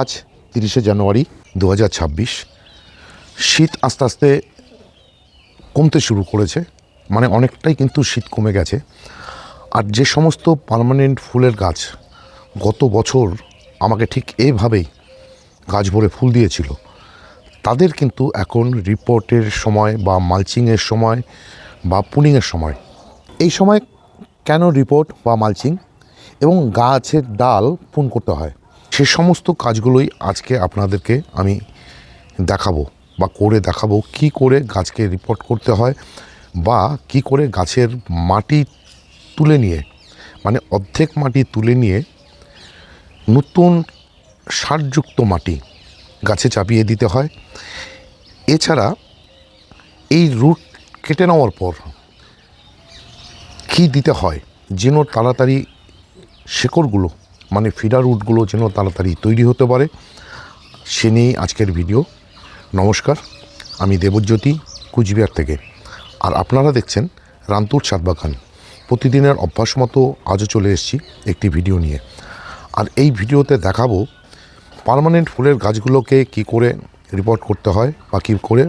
আজ 30শে জানুয়ারি 2026। শীত আস্তে আস্তে কমতে শুরু করেছে, মানে অনেকটাই কিন্তু শীত কমে গেছে। আর যে সমস্ত পার্মানেন্ট ফুলের গাছ গত বছর আমাকে ঠিক এইভাবেই গাছ ভরে ফুল দিয়েছিল, তাদের কিন্তু এখন রিপোর্টের সময় বা মালচিংয়ের সময় বা পুনিংয়ের সময়। এই সময় কেন রিপোর্ট বা মালচিং এবং গাছের ডাল পুন করতে হয়, সে সমস্ত কাজগুলোই আজকে আপনাদেরকে আমি দেখাবো বা করে দেখাবো। কি করে গাছকে রিপোর্ট করতে হয় বা কি করে গাছের মাটি তুলে নিয়ে, মানে অর্ধেক মাটি তুলে নিয়ে নতুন সারযুক্ত মাটি গাছে চাপিয়ে দিতে হয়। এছাড়া এই রুট কেটে নেওয়ার পর কী দিতে হয় যেন তাড়াতাড়ি শেকড়গুলো, মানে ফিডার রুটগুলো যেন তাড়াতাড়ি তৈরি হতে পারে, সে নিয়েই আজকের ভিডিও। নমস্কার, আমি দেবজ্যোতি, কুচবিহার থেকে। আর আপনারা দেখছেন রান্তুর ছাদ বাগান। প্রতিদিনের অভ্যাস মতো আজও চলে এসেছি একটি ভিডিও নিয়ে। আর এই ভিডিওতে দেখাবো পার্মানেন্ট ফুলের গাছগুলোকে কি করে রিপোর্ট করতে হয় বা কী করে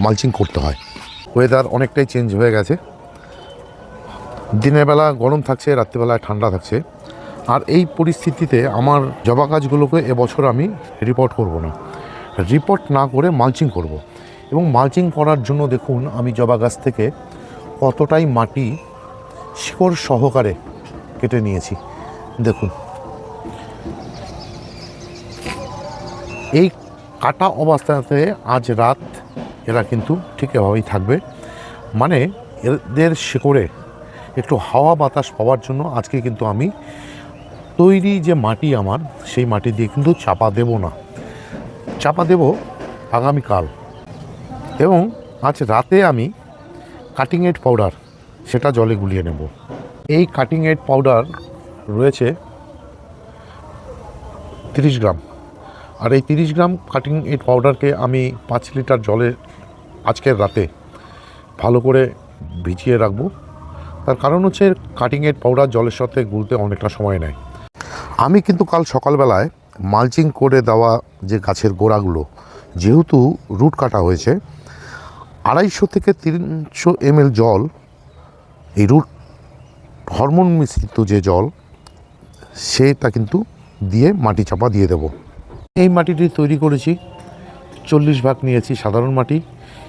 মালচিং করতে হয়। ওয়েদার অনেকটাই চেঞ্জ হয়ে গেছে, দিনের বেলা গরম থাকছে, রাত্রিবেলায় ঠান্ডা থাকছে। আর এই পরিস্থিতিতে আমার জবা গাছগুলোকে এবছর আমি রিপোর্ট করব না, রিপোর্ট না করে মালচিং করব। এবং মালচিং করার জন্য দেখুন আমি জবা গাছ থেকে কতটাই মাটি শিকড় সহকারে কেটে নিয়েছি। দেখুন, এই কাটা অবস্থাতে আজ রাত এরা কিন্তু ঠিক এভাবেই থাকবে। মানে এদের শিকড়ে একটু হাওয়া বাতাস পাওয়ার জন্য আজকে কিন্তু আমি তৈরি যে মাটি আমার, সেই মাটি দিয়ে কিন্তু চাপা দেব না, চাপা দেব আগামীকাল। এবং আজ রাতে আমি কাটিং এড পাউডার সেটা জলে গুলিয়ে নেব। এই কাটিং এড পাউডার রয়েছে 30 গ্রাম। আর এই 30 গ্রাম কাটিং এড পাউডারকে আমি 5 লিটার জলে আজকের রাতে ভালো করে ভিজিয়ে রাখবো। তার কারণ হচ্ছে কাটিং এড পাউডার জলের সাথে গুলতে অনেকটা সময় নেয়। আমি কিন্তু কাল সকালবেলায় মালচিং করে দেওয়া যে গাছের গোড়াগুলো, যেহেতু রুট কাটা হয়েছে, 250 থেকে 300 ml জল, এই রুট হরমোন মিশ্রিত যে জল, সেটা কিন্তু দিয়ে মাটি চাপা দিয়ে দেব। এই মাটিটি তৈরি করেছি, 40 ভাগ নিয়েছি সাধারণ মাটি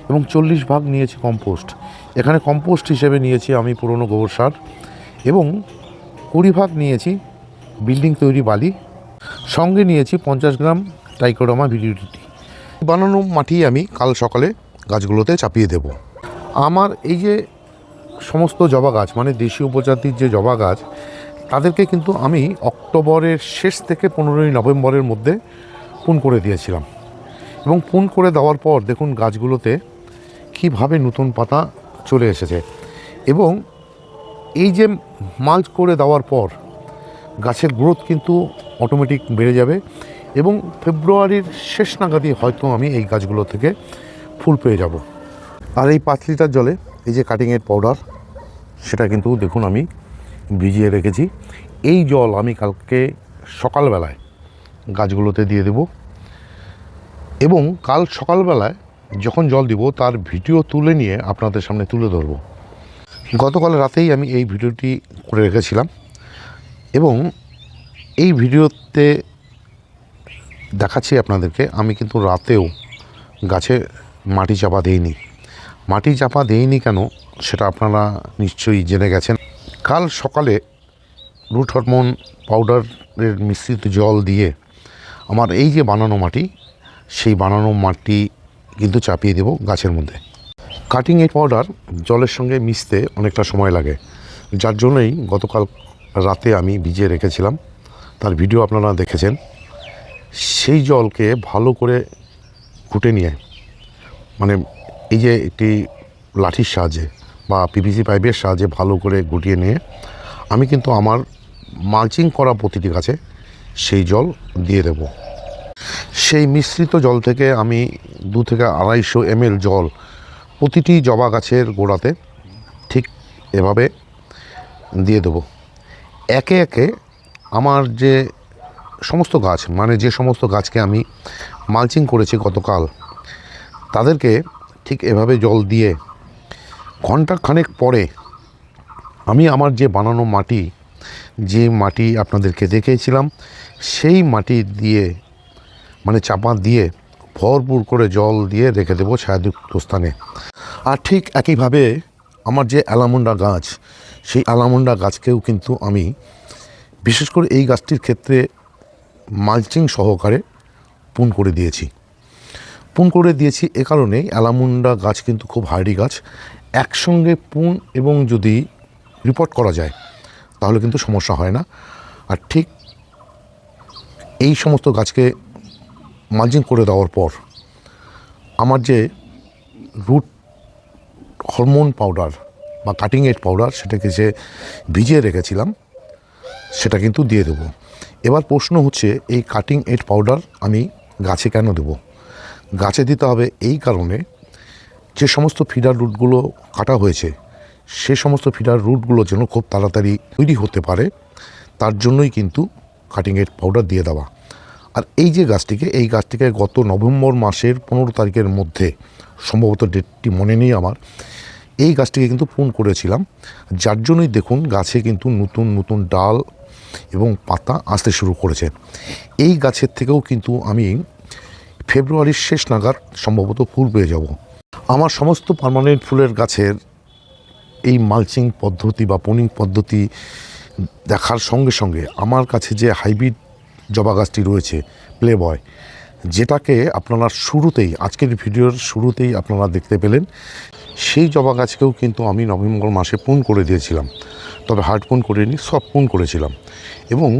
এবং 40 ভাগ নিয়েছি কম্পোস্ট। এখানে কম্পোস্ট হিসেবে নিয়েছি আমি পুরনো গোবর সার এবং 20 ভাগ নিয়েছি বিল্ডিং তৈরি বালি, সঙ্গে নিয়েছি 50 গ্রাম ট্রাইকোডার্মা ভিরিডিটি। বানানো মাটি আমি কাল সকালে গাছগুলোতে চাপিয়ে দেব। আমার এই যে সমস্ত জবা গাছ, মানে দেশীয় প্রজাতির যে জবা গাছ, তাদেরকে কিন্তু আমি অক্টোবরের শেষ থেকে 15ই নভেম্বরের মধ্যে পুন করে দিয়েছিলাম। এবং পুন করে দেওয়ার পর দেখুন গাছগুলোতে কীভাবে নতুন পাতা চলে এসেছে। এবং এই যে মাল্চ করে দেওয়ার পর গাছের গ্রোথ কিন্তু অটোমেটিক বেড়ে যাবে এবং ফেব্রুয়ারির শেষ নাগাদই হয়তো আমি এই গাছগুলো থেকে ফুল পেয়ে যাব। আর এই 5 লিটার জলে এই যে কাটিং এড পাউডার, সেটা কিন্তু দেখুন আমি ভিজিয়ে রেখেছি। এই জল আমি কালকে সকালবেলায় গাছগুলোতে দিয়ে দেব এবং কাল সকালবেলায় যখন জল দিব তার ভিডিও তুলে নিয়ে আপনাদের সামনে তুলে ধরব। গতকাল রাতেই আমি এই ভিডিওটি করে রেখেছিলাম এবং এই ভিডিওতে দেখাচ্ছি আপনাদেরকে আমি কিন্তু রাতেও গাছে মাটি চাপা দিইনি। মাটি চাপা দিইনি কেন সেটা আপনারা নিশ্চয়ই জেনে গেছেন। কাল সকালে রুট হরমোন পাউডারের মিশ্রিত জল দিয়ে আমার এই যে বানানো মাটি, সেই বানানো মাটি কিন্তু চাপিয়ে দেব গাছের মধ্যে। কাটিং এড পাউডার জলের সঙ্গে মিশতে অনেকটা সময় লাগে, যার জন্যই গতকাল রাতে আমি ভিজিয়ে রেখেছিলাম। তার ভিডিও আপনারা দেখেছেন। সেই জলকে ভালো করে ঘুটে নিয়ে, মানে এই যে একটি লাঠির সাহায্যে বা পিভিসি পাইপের সাহায্যে ভালো করে গুটিয়ে নিয়ে আমি কিন্তু আমার মালচিং করা প্রতিটি গাছে সেই জল দিয়ে দেব। সেই মিশ্রিত জল থেকে আমি 2 থেকে 250 ml জল প্রতিটি জবা গাছের গোড়াতে ঠিক এভাবে দিয়ে দেব। একে একে আমার যে সমস্ত গাছ, মানে যে সমস্ত গাছকে আমি মালচিং করেছি গতকাল, তাদেরকে ঠিক এভাবে জল দিয়ে ঘন্টা খানেক পরে আমি আমার যে বানানো মাটি, যে মাটি আপনাদেরকে দেখিয়েছিলাম, সেই মাটি দিয়ে মানে চাপা দিয়ে ভরপুর করে জল দিয়ে রেখে দেবো ছায়াযুক্ত স্থানে। আর ঠিক একইভাবে আমার যে অ্যালামুন্ডা গাছ, সেই অ্যালামুন্ডা গাছকেও কিন্তু আমি বিশেষ করে এই গাছটির ক্ষেত্রে মালচিং সহকারে পুন করে দিয়েছি। এ কারণে অ্যালামুন্ডা গাছ কিন্তু খুব হার্ডি গাছ, একসঙ্গে পুন এবং যদি রিপোর্ট করা যায় তাহলে কিন্তু সমস্যা হয় না। আর ঠিক এই সমস্ত গাছকে মালচিং করে দেওয়ার পর আমার যে রুট হরমোন পাউডার বা কাটিং এড পাউডার, সেটাকে যে ভিজিয়ে রেখেছিলাম সেটা কিন্তু দিয়ে দেবো। এবার প্রশ্ন হচ্ছে, এই কাটিং এড পাউডার আমি গাছে কেন দেবো? গাছে দিতে হবে এই কারণে, যে সমস্ত ফিডার রুটগুলো কাটা হয়েছে সে সমস্ত ফিডার রুটগুলো যেন খুব তাড়াতাড়ি তৈরি হতে পারে, তার জন্যই কিন্তু কাটিং এড পাউডার দিয়ে দেওয়া। আর এই যে এই গাছটিকে গত নভেম্বর মাসের 15 তারিখের মধ্যে, সম্ভবত ডেটটি মনে নেই আমার, এই গাছটিকে কিন্তু পুন করেছিলাম, যার জন্যই দেখুন গাছে কিন্তু নতুন নতুন ডাল এবং পাতা আসতে শুরু করেছে। এই গাছের থেকেও কিন্তু আমি ফেব্রুয়ারির শেষ নাগাদ সম্ভবত ফুল পেয়ে যাব। আমার সমস্ত পার্মানেন্ট ফুলের গাছের এই মালচিং পদ্ধতি বা পোনিং পদ্ধতি দেখার সঙ্গে সঙ্গে আমার কাছে যে হাইব্রিড জবা গাছটি রয়েছে প্লে বয়, যেটাকে আপনারা শুরুতেই, আজকের ভিডিওর শুরুতেই আপনারা দেখতে পেলেন, সেই জবা গাছকেও কিন্তু আমি নভেম্বর মাসে পুন করে দিয়েছিলাম। তবে হার্ড পুন করিনি, সব পুন করেছিলাম। এবং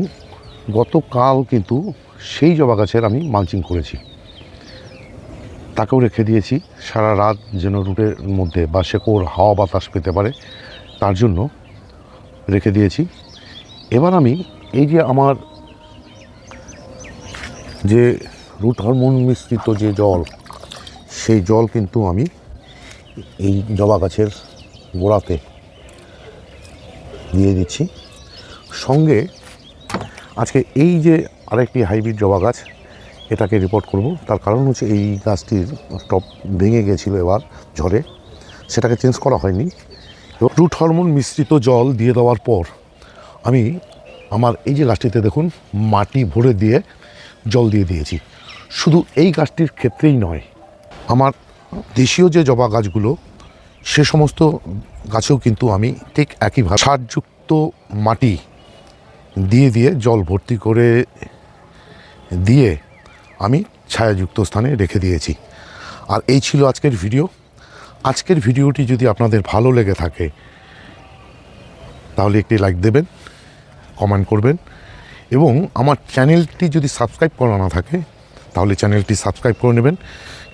গতকাল কিন্তু সেই জবা গাছের আমি মালচিং করেছি, তাকেও রেখে দিয়েছি সারা রাত, যেন রুটের মধ্যে বা শেকড় হাওয়া বাতাস পেতে পারে, তার জন্য রেখে দিয়েছি। এবার আমি এই যে আমার যে রুট হরমোন মিশ্রিত যে জল, সেই জল কিন্তু আমি এই জবা গাছের গোড়াতে দিয়ে দিচ্ছি। সঙ্গে আজকে এই যে আরেকটি হাইব্রিড জবা গাছ, এটাকে রিপোর্ট করব। তার কারণ হচ্ছে এই গাছটির টপ ভেঙে গিয়েছিল এবার ঝড়ে, সেটাকে চেঞ্জ করা হয়নি। রুট হরমোন মিশ্রিত জল দিয়ে দেওয়ার পর আমি আমার এই যে গাছটিতে দেখুন মাটি ভরে দিয়ে জল দিয়ে দিয়েছি। শুধু এই গাছটির ক্ষেত্রেই নয়, আমার দেশীয় যে জবা গাছগুলো, সে সমস্ত গাছেও কিন্তু আমি ঠিক একইভাবে সারযুক্ত মাটি দিয়ে দিয়ে জল ভর্তি করে দিয়ে আমি ছায়াযুক্ত স্থানে রেখে দিয়েছি। আর এই ছিল আজকের ভিডিও। আজকের ভিডিওটি যদি আপনাদের ভালো লেগে থাকে তাহলে একটি লাইক দেবেন, কমেন্ট করবেন, এবং আমার চ্যানেলটি যদি সাবস্ক্রাইব করা না থাকে তাহলে চ্যানেলটি সাবস্ক্রাইব করে নেবেন।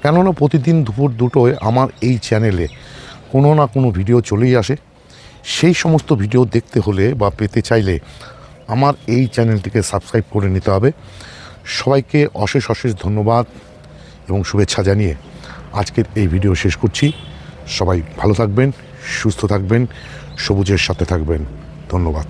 কেননা প্রতিদিন দুপুর 2টোয় আমার এই চ্যানেলে কোনো না কোনো ভিডিও চলেই আসে। সেই সমস্ত ভিডিও দেখতে হলে বা পেতে চাইলে আমার এই চ্যানেলটিকে সাবস্ক্রাইব করে নিতে হবে। সবাইকে অশেষ অশেষ ধন্যবাদ এবং শুভেচ্ছা জানিয়ে আজকের এই ভিডিও শেষ করছি। সবাই ভালো থাকবেন, সুস্থ থাকবেন, সবুজের সাথে থাকবেন। ধন্যবাদ।